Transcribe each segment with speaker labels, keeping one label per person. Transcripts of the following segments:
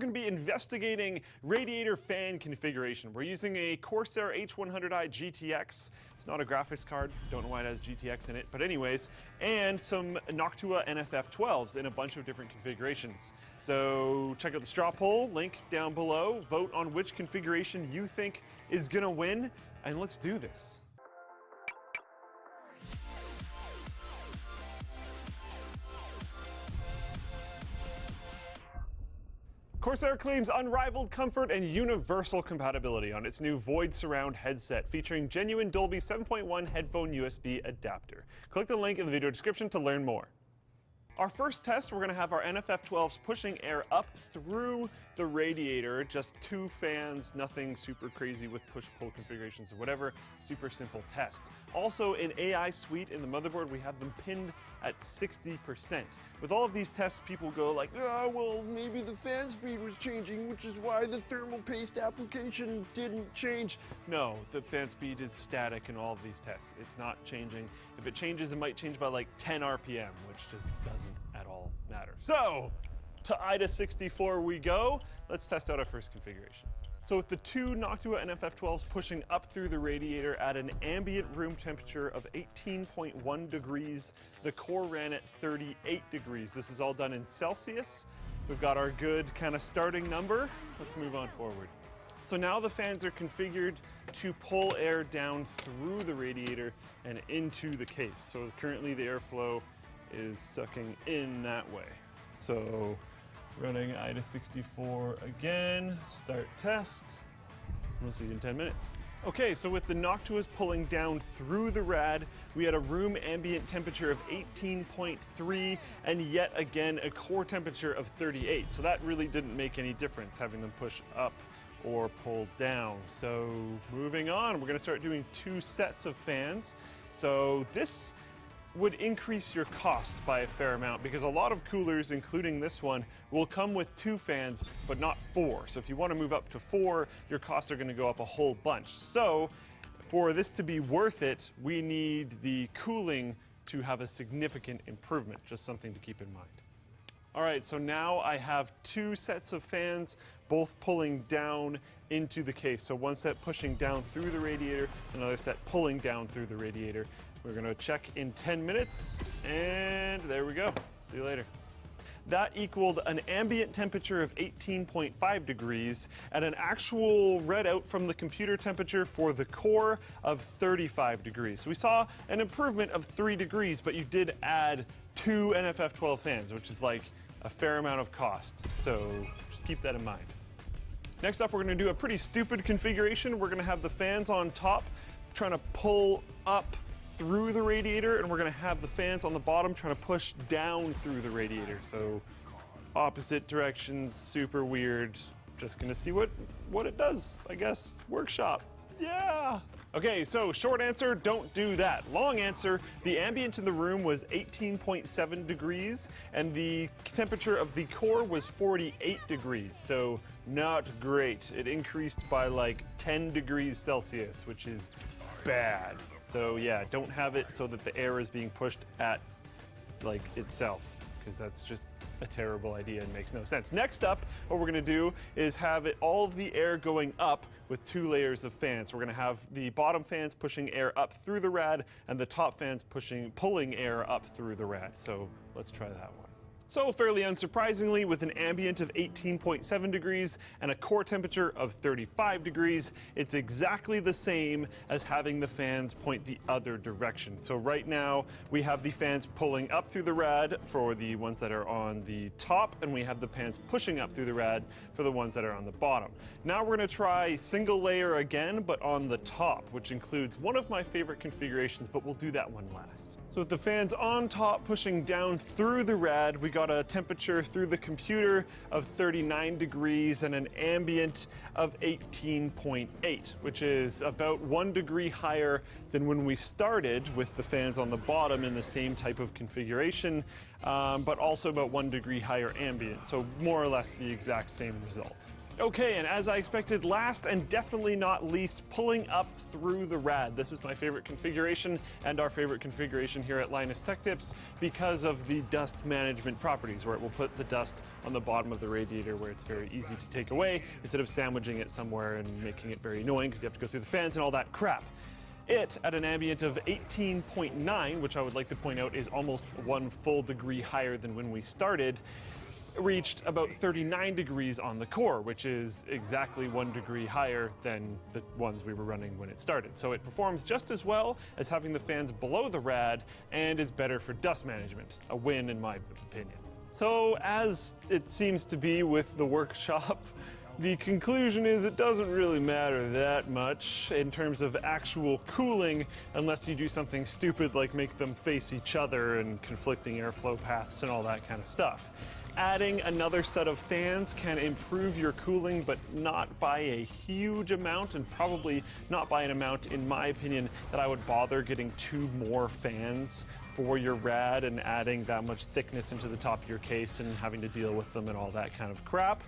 Speaker 1: going to be investigating radiator fan configuration. We're using a Corsair H100i GTX. It's not a graphics card, don't know why it has GTX in it, but anyways, and some Noctua NFF12s in a bunch of different configurations. So check out the straw poll, link down below, vote on which configuration you think is going to win, and let's do this. Corsair claims unrivaled comfort and universal compatibility on its new Void Surround headset featuring genuine Dolby 7.1 headphone USB adapter. Click the link in the video description to learn more. Our first test, we're going to have our NFF12s pushing air up through the radiator, just 2 fans, nothing super crazy with push-pull configurations or whatever, super simple test. Also in AI Suite in the motherboard, we have them pinned at 60%. With all of these tests, people go like, oh, well, maybe the fan speed was changing, which is why the thermal paste application didn't change. No, the fan speed is static in all of these tests. It's not changing. If it changes, it might change by like 10 RPM, which just doesn't at all matter. So, to IDA 64 we go. Let's test out our first configuration. So with the 2 Noctua NFF12s pushing up through the radiator at an ambient room temperature of 18.1 degrees, the core ran at 38 degrees. This is all done in Celsius. We've got our good kind of starting number. Let's move on forward. So now the fans are configured to pull air down through the radiator and into the case. So currently the airflow is sucking in that way. So running IDA 64 again, start test. We'll see you in 10 minutes. Okay, so with the Noctuas pulling down through the rad, we had a room ambient temperature of 18.3 and yet again a core temperature of 38. So that really didn't make any difference having them push up or pull down. So moving on, we're gonna start doing 2 sets of fans. So this would increase your costs by a fair amount because a lot of coolers, including this one, will come with 2 fans, but not 4. So if you want to move up to 4, your costs are going to go up a whole bunch. So for this to be worth it, we need the cooling to have a significant improvement, just something to keep in mind. All right, so now I have 2 sets of fans, both pulling down into the case. So one set pushing down through the radiator, another set pulling down through the radiator. We're gonna check in 10 minutes, and there we go. See you later. That equaled an ambient temperature of 18.5 degrees and an actual readout from the computer temperature for the core of 35 degrees. So we saw an improvement of 3 degrees, but you did add 2 NFF12 fans, which is like a fair amount of cost. So just keep that in mind. Next up, we're gonna do a pretty stupid configuration. We're gonna have the fans on top trying to pull up through the radiator, and we're gonna have the fans on the bottom trying to push down through the radiator. So opposite directions, super weird. Just gonna see what it does, I guess. Workshop. Yeah! Okay, so short answer, don't do that. Long answer, the ambient in the room was 18.7 degrees and the temperature of the core was 48 degrees, so not great. It increased by like 10 degrees Celsius, which is bad. So yeah, don't have it so that the air is being pushed at like itself, because that's just a terrible idea and makes no sense. Next up, what we're gonna do is have all of the air going up with 2 layers of fans. We're gonna have the bottom fans pushing air up through the rad and the top fans pulling air up through the rad. So let's try that one. So fairly unsurprisingly, with an ambient of 18.7 degrees and a core temperature of 35 degrees, it's exactly the same as having the fans point the other direction. So right now, we have the fans pulling up through the rad for the ones that are on the top, and we have the fans pushing up through the rad for the ones that are on the bottom. Now we're gonna try single layer again, but on the top, which includes one of my favorite configurations, but we'll do that one last. So with the fans on top pushing down through the rad, we got a temperature through the computer of 39 degrees and an ambient of 18.8, which is about 1 degree higher than when we started with the fans on the bottom in the same type of configuration, but also about 1 degree higher ambient, so more or less the exact same result. Okay, and as I expected, last and definitely not least, pulling up through the rad. This is my favorite configuration and our favorite configuration here at Linus Tech Tips because of the dust management properties, where it will put the dust on the bottom of the radiator where it's very easy to take away instead of sandwiching it somewhere and making it very annoying because you have to go through the fans and all that crap. It, at an ambient of 18.9, which I would like to point out is almost 1 full degree higher than when we started, reached about 39 degrees on the core, which is exactly 1 degree higher than the ones we were running when it started. So it performs just as well as having the fans below the rad and is better for dust management. A win in my opinion. So as it seems to be with the workshop, the conclusion is it doesn't really matter that much in terms of actual cooling unless you do something stupid like make them face each other and conflicting airflow paths and all that kind of stuff. Adding another set of fans can improve your cooling, but not by a huge amount, and probably not by an amount, in my opinion, that I would bother getting 2 more fans for your rad and adding that much thickness into the top of your case and having to deal with them and all that kind of crap.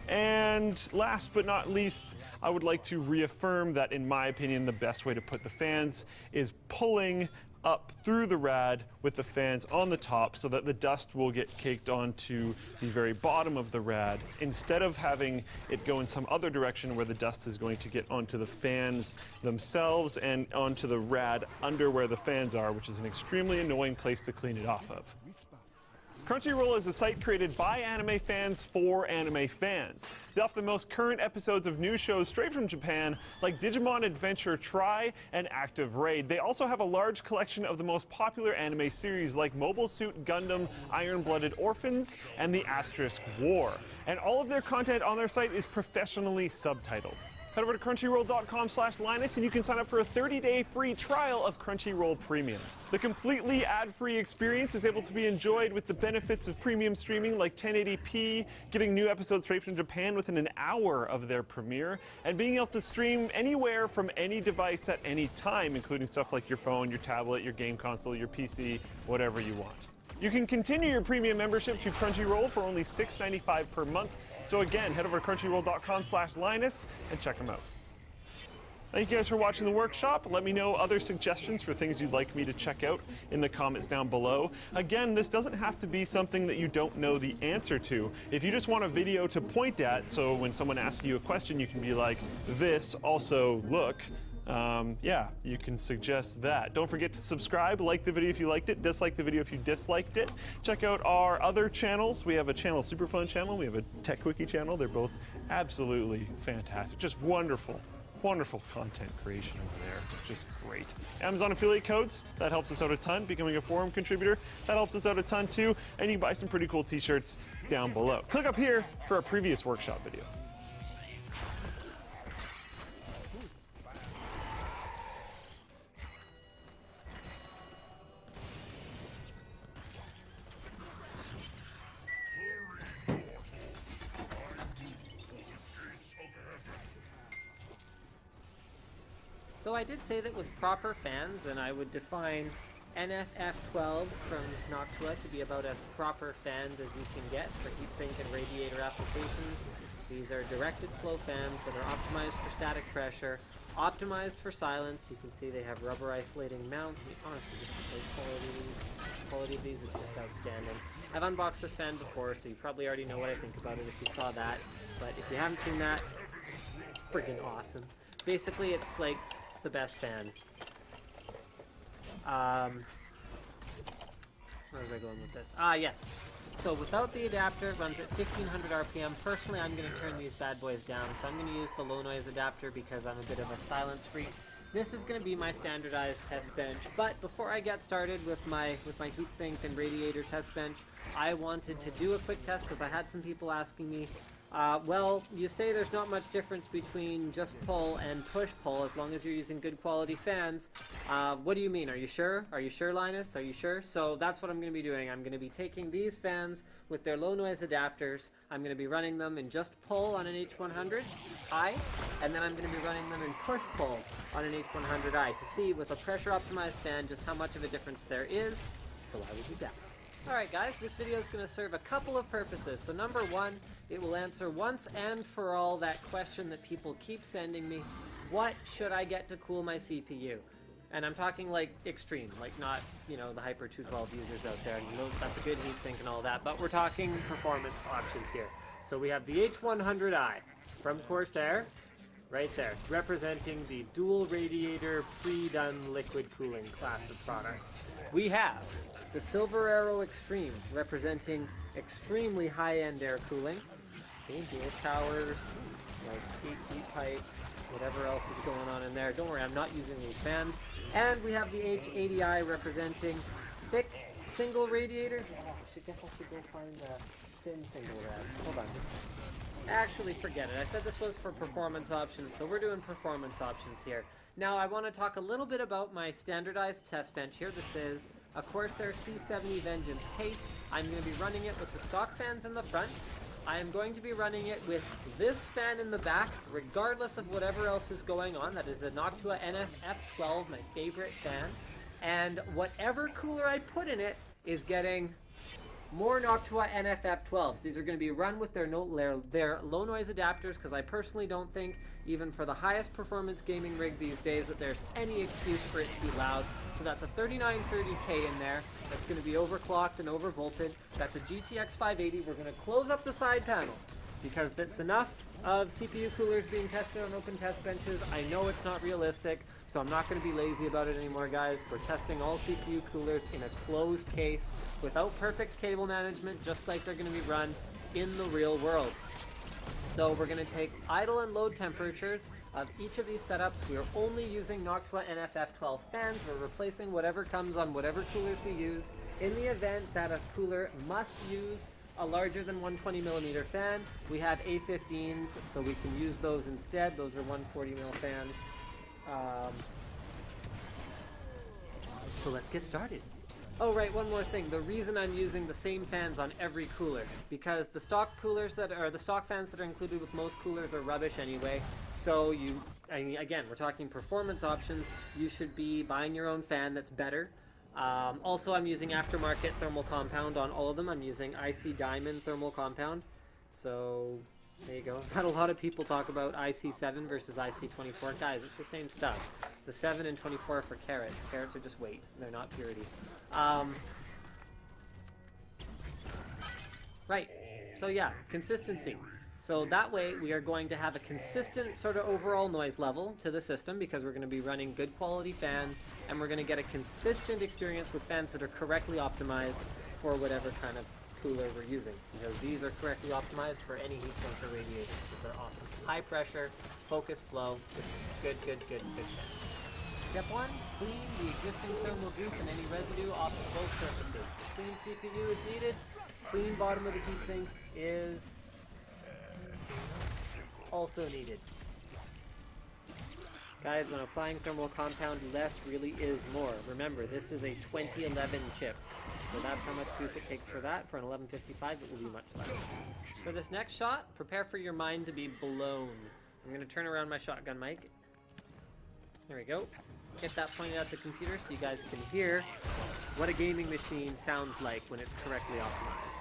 Speaker 1: And last but not least, I would like to reaffirm that, in my opinion, the best way to put the fans is pulling up through the rad with the fans on the top so that the dust will get caked onto the very bottom of the rad instead of having it go in some other direction where the dust is going to get onto the fans themselves and onto the rad under where the fans are, which is an extremely annoying place to clean it off of. Crunchyroll is a site created by anime fans for anime fans. They offer the most current episodes of new shows straight from Japan, like Digimon Adventure Try and Active Raid. They also have a large collection of the most popular anime series like Mobile Suit Gundam, Iron-Blooded Orphans, and the Asterisk War. And all of their content on their site is professionally subtitled. Head over to crunchyroll.com/Linus and you can sign up for a 30-day free trial of Crunchyroll Premium. The completely ad-free experience is able to be enjoyed with the benefits of premium streaming like 1080p, getting new episodes straight from Japan within an hour of their premiere, and being able to stream anywhere from any device at any time, including stuff like your phone, your tablet, your game console, your PC, whatever you want. You can continue your premium membership to Crunchyroll for only $6.95 per month. So again, head over to crunchyroll.com/Linus and check them out. Thank you guys for watching the workshop. Let me know other suggestions for things you'd like me to check out in the comments down below. Again, this doesn't have to be something that you don't know the answer to. If you just want a video to point at, so when someone asks you a question, you can be like, this, also look. Yeah, you can suggest that. Don't forget to subscribe, like the video if you liked it, dislike the video if you disliked it. Check out our other channels. We have a channel, Super Fun channel. We have a Tech Quickie channel. They're both absolutely fantastic. Just wonderful, wonderful content creation over there. Just great. Amazon affiliate codes, that helps us out a ton. Becoming a forum contributor, that helps us out a ton too. And you can buy some pretty cool t-shirts down below. Click up here for a previous workshop video.
Speaker 2: So I did say that with proper fans, and I would define NFF12s from Noctua to be about as proper fans as you can get for heatsink and radiator applications. These are directed flow fans that are optimized for static pressure, optimized for silence. You can see they have rubber isolating mounts. Honestly, just the quality of these is just outstanding. I've unboxed this fan before, so you probably already know what I think about it if you saw that. But if you haven't seen that, it's freaking awesome. Basically, it's like the best fan. Where was I going with this? Yes. So without the adapter, it runs at 1500 RPM. Personally, I'm going to turn these bad boys down, so I'm going to use the low noise adapter because I'm a bit of a silence freak. This is going to be my standardized test bench, but before I get started with my heatsink and radiator test bench, I wanted to do a quick test because I had some people asking me, well, you say there's not much difference between just pull and push pull as long as you're using good quality fans. What do you mean? Are you sure? Are you sure, Linus? Are you sure? So that's what I'm going to be doing. I'm going to be taking these fans with their low noise adapters. I'm going to be running them in just pull on an H100i, and then I'm going to be running them in push pull on an H100i to see with a pressure optimized fan just how much of a difference there is. So why would you doubt? Alright guys, this video is going to serve a couple of purposes. So number one, it will answer once and for all that question that people keep sending me. What should I get to cool my CPU? And I'm talking like extreme, like not, you know, the Hyper 212 users out there. You know, that's a good heatsink and all that, but we're talking performance options here. So we have the H100i from Corsair, right there, representing the dual radiator pre-done liquid cooling class of products. We have the Silver Arrow Extreme, representing extremely high-end air cooling. See, dual towers, like 8 heat pipes, whatever else is going on in there. Don't worry, I'm not using these fans. And we have the H80i representing thick single radiator. I guess I should go find the thin single rad. Hold on, just actually forget it. I said this was for performance options, so we're doing performance options here. Now I want to talk a little bit about my standardized test bench here. This is a Corsair C70 Vengeance case. I'm going to be running it with the stock fans in the front. I am going to be running it with this fan in the back, regardless of whatever else is going on. That is a Noctua NF-F12, my favorite fan. And whatever cooler I put in it is getting more Noctua NF-F12s. These are going to be run with their low noise adapters, because I personally don't think, even for the highest performance gaming rig these days, that there's any excuse for it to be loud. So that's a 3930K in there. That's going to be overclocked and overvolted. That's a GTX 580. We're going to close up the side panel, because that's enough of CPU coolers being tested on open test benches. I know it's not realistic, so I'm not going to be lazy about it anymore, guys. We're testing all CPU coolers in a closed case without perfect cable management, just like they're going to be run in the real world. So we're going to take idle and load temperatures of each of these setups. We are only using Noctua NF-F12 fans. We're replacing whatever comes on whatever coolers we use. In the event that a cooler must use a larger than 120mm fan, we have A15s, so we can use those instead. Those are 140mm fans. So let's get started. Oh right, one more thing. The reason I'm using the same fans on every cooler, because the stock coolers that are the stock fans that are included with most coolers are rubbish anyway. So again, we're talking performance options. You should be buying your own fan that's better. Also, I'm using aftermarket thermal compound on all of them. I'm using IC Diamond thermal compound. So there you go. I've had a lot of people talk about IC7 versus IC24. Guys, it's the same stuff. The 7 and 24 are for carrots. Carrots are just weight. They're not purity. Right. So yeah, consistency. So that way we are going to have a consistent sort of overall noise level to the system, because we're going to be running good quality fans, and we're going to get a consistent experience with fans that are correctly optimized for whatever kind of cooler we're using, because these are correctly optimized for any heat sink or radiator, because they're awesome. High pressure, focused flow, good fans. Step 1, clean the existing thermal goop and any residue off of both surfaces. Clean CPU is needed. Clean bottom of the heatsink is also needed. Guys, when applying thermal compound, less really is more. Remember, this is a 2011 chip, so that's how much goop it takes for that. For an 1155, it will be much less. For this next shot, prepare for your mind to be blown. I'm going to turn around my shotgun mic. There we go. Get that pointed at the computer so you guys can hear what a gaming machine sounds like when it's correctly optimized.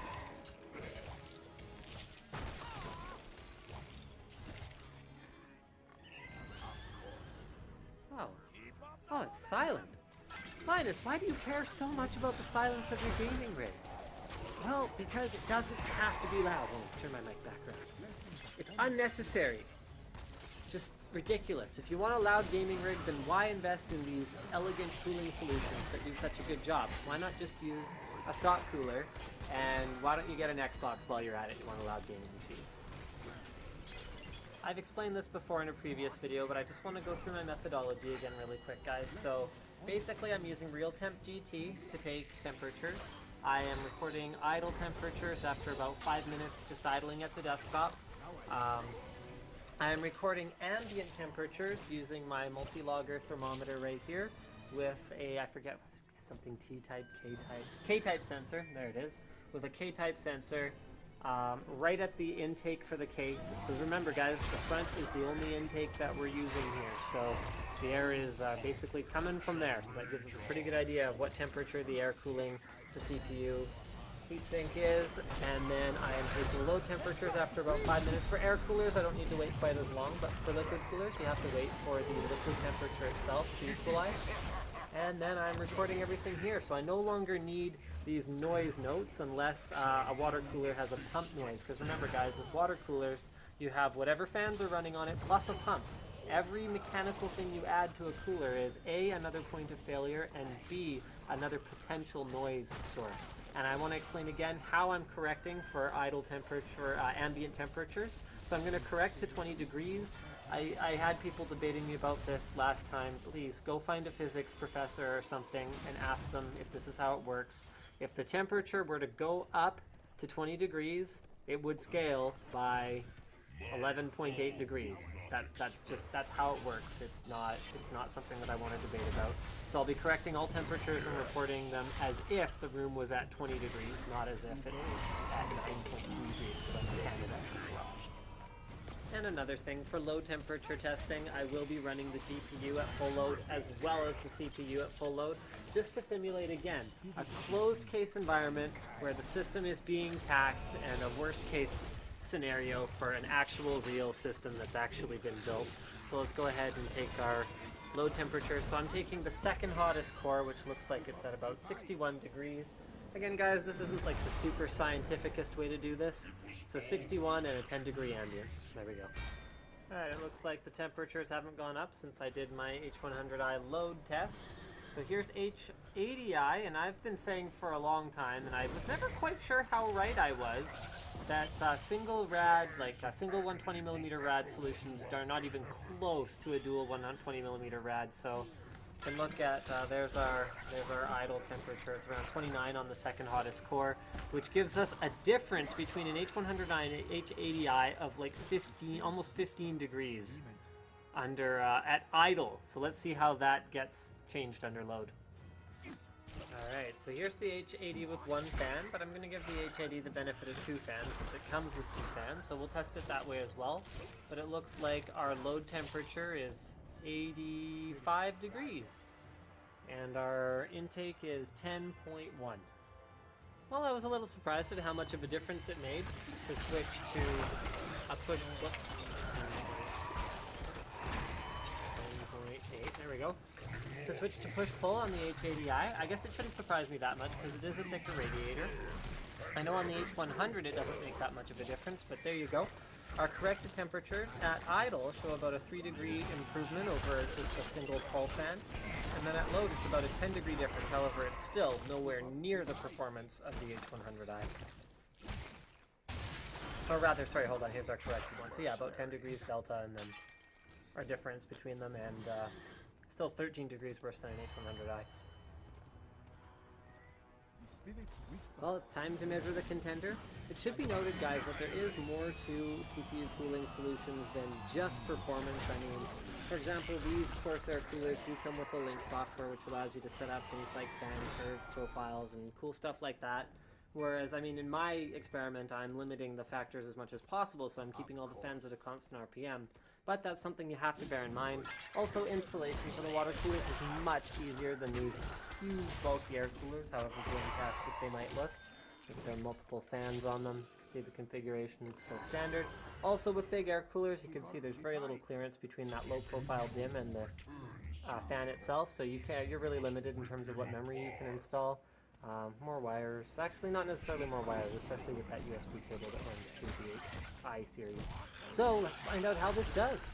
Speaker 2: Oh, it's silent. Linus, why do you care so much about the silence of your gaming rig? Well, because it doesn't have to be loud. I'll turn my mic back around. It's unnecessary. Just ridiculous. If you want a loud gaming rig, then why invest in these elegant cooling solutions that do such a good job? Why not just use a stock cooler, and why don't you get an Xbox while you're at it? You want a loud gaming machine. I've explained this before in a previous video, but I just want to go through my methodology again really quick, guys. So basically I'm using RealTemp GT to take temperatures. I am recording idle temperatures after about 5 minutes just idling at the desktop. I am recording ambient temperatures using my multi-logger thermometer right here with a, I forget, something T-type, K-type, K-type sensor, there it is, with a K-type sensor right at the intake for the case. So remember guys, the front is the only intake that we're using here, so the air is basically coming from there, so that gives us a pretty good idea of what temperature the air cooling the CPU heatsink is, and then I am taking low temperatures after about 5 minutes. For air coolers, I don't need to wait quite as long, but for liquid coolers, you have to wait for the liquid temperature itself to equalize. And then I'm recording everything here, so I no longer need these noise notes unless a water cooler has a pump noise. Because remember guys, with water coolers, you have whatever fans are running on it plus a pump. Every mechanical thing you add to a cooler is A, another point of failure, and B, another potential noise source. And I want to explain again how I'm correcting for idle temperature, ambient temperatures. So I'm going to correct to 20 degrees. I had people debating me about this last time. Please go find a physics professor or something and ask them if this is how it works. If the temperature were to go up to 20 degrees, it would scale by 11.8 degrees. That's how it works. It's not something that I want to debate about. So I'll be correcting all temperatures and reporting them as if the room was at 20 degrees, not as if it's at 9.2 degrees because I'm in Canada. And another thing, for low temperature testing, I will be running the GPU at full load as well as the CPU at full load, just to simulate again a closed case environment where the system is being taxed and a worst case scenario for an actual real system that's actually been built. So let's go ahead and take our low temperature. So I'm taking the second hottest core, which looks like it's at about 61 degrees. Again guys, this isn't like the super scientificest way to do this. So 61 and a 10 degree ambient. There we go. Alright, it looks like the temperatures haven't gone up since I did my H100i load test. So here's H80i, and I've been saying for a long time, and I was never quite sure how right I was, that single 120mm rad solutions are not even close to a dual 120mm rad. So you can look at, there's our idle temperature. It's around 29 on the second hottest core, which gives us a difference between an H100i and an H80i of like 15, almost 15 degrees under at idle. So let's see how that gets changed under load. Alright, so here's the H80 with one fan, but I'm going to give the H80 the benefit of two fans since it comes with two fans, so we'll test it that way as well. But it looks like our load temperature is 85 degrees, and our intake is 10.1. Well, I was a little surprised at how much of a difference it made to switch to a push. Whoops. 10.8. There we go. To switch to push-pull on the H80i, I guess it shouldn't surprise me that much because it is a thicker radiator. I know on the H100 it doesn't make that much of a difference, but there you go. Our corrected temperatures at idle show about a 3 degree improvement over just a single pull fan, and then at load it's about a 10 degree difference. However, it's still nowhere near the performance of the H100i. Or rather, sorry, hold on, here's our corrected one. So yeah, about 10 degrees delta, and then our difference between them, and still 13 degrees worse than an H100i. Well, it's time to measure the contender. It should be noted, guys, that there is more to CPU cooling solutions than just performance. I mean, for example, these Corsair coolers do come with the Link software, which allows you to set up things like fan curve profiles and cool stuff like that. Whereas, I mean, in my experiment, I'm limiting the factors as much as possible, so I'm keeping all the fans at a constant RPM. But that's something you have to bear in mind. Also, installation for the water coolers is much easier than these huge bulky air coolers, however fantastic they might look. If there are multiple fans on them, you can see the configuration is still standard. Also, with big air coolers, you can see there's very little clearance between that low profile DIMM and the fan itself, so you're really limited in terms of what memory you can install. More wires. Actually, not necessarily more wires, especially with that USB cable that runs to the I series. So, let's find out how this does.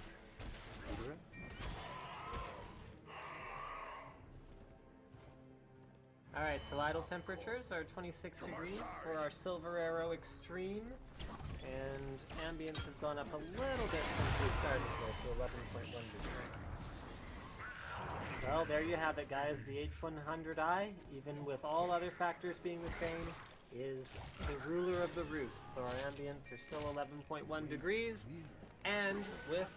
Speaker 2: Alright, so idle temperatures are 26 degrees for our Silver Arrow Extreme, and ambients have gone up a little bit since we started here to 11.1 degrees. Well, there you have it, guys. The H100i, even with all other factors being the same, is the ruler of the roost. So our ambients are still 11.1 degrees, and with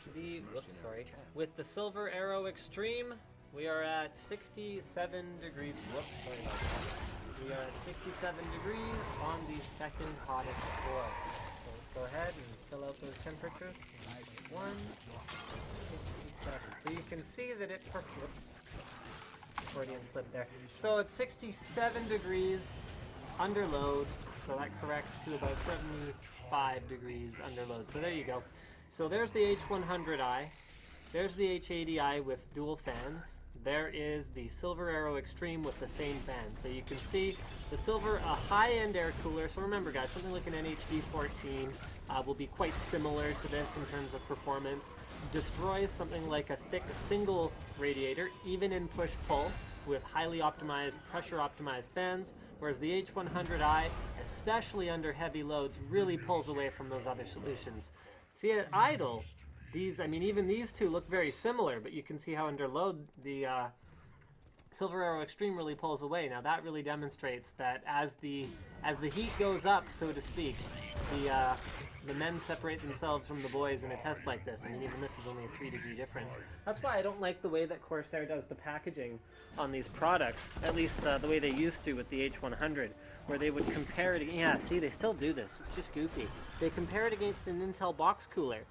Speaker 2: the Silver Arrow Extreme, we are at 67 degrees. Whoops, sorry about that. We are at 67 degrees on the second hottest core. So let's go ahead and fill out those temperatures. 67. So you can see that it Freudian slip there. So it's 67 degrees under load so that corrects to about 75 degrees under load. So there you go. So there's the H100i. There's the H80i with dual fans. There is the Silver Arrow Extreme with the same fan. So you can see the Silver, a high-end air cooler. So remember guys, something like an NHD14 will be quite similar to this in terms of performance. Destroys something like a thick single radiator, even in push-pull, with highly optimized, pressure-optimized fans, whereas the H100i, especially under heavy loads, really pulls away from those other solutions. See, at idle, even these two look very similar, but you can see how under load the Silver Arrow Extreme really pulls away. Now that really demonstrates that as the heat goes up, so to speak, the men separate themselves from the boys in a test like this. I mean, even this is only a 3-degree difference. That's why I don't like the way that Corsair does the packaging on these products, at least the way they used to with the H100, where they would compare it. Yeah, see, they still do this. It's just goofy. They compare it against an Intel box cooler,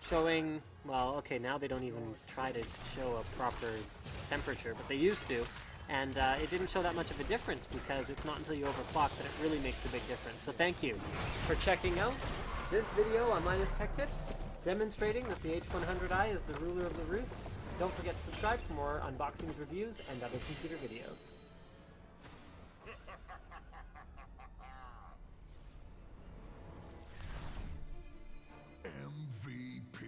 Speaker 2: showing, well, okay, now they don't even try to show a proper temperature, but they used to, and it didn't show that much of a difference because it's not until you overclock that it really makes a big difference. So thank you for checking out this video on Linus Tech Tips, demonstrating that the H100i is the ruler of the roost. Don't forget to subscribe for more unboxings, reviews, and other computer videos.
Speaker 3: MVP.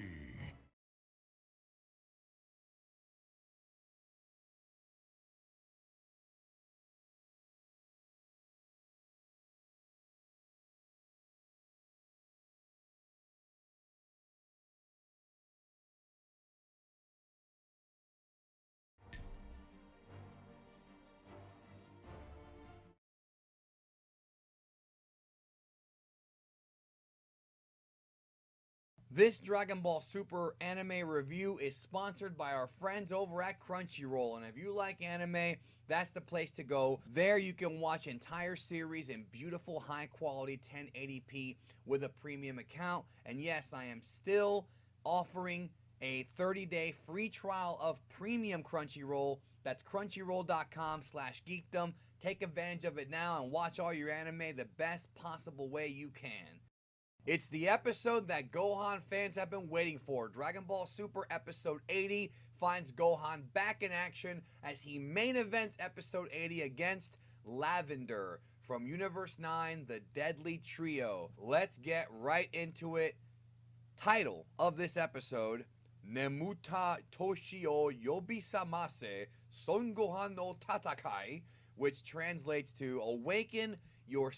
Speaker 4: This Dragon Ball Super anime review is sponsored by our friends over at Crunchyroll, and if you like anime, that's the place to go. There you can watch entire series in beautiful high quality 1080p with a premium account. And yes, I am still offering a 30-day free trial of premium Crunchyroll. That's crunchyroll.com/geekdom. Take advantage of it now and watch all your anime the best possible way you can. It's the episode that Gohan fans have been waiting for. Dragon Ball Super Episode 80 finds Gohan back in action as he main events Episode 80 against Lavender from Universe 9, The Deadly Trio. Let's get right into it. Title of this episode, Nemuta Toshio Yobisamase Son Gohan no Tatakai, which translates to Awaken Your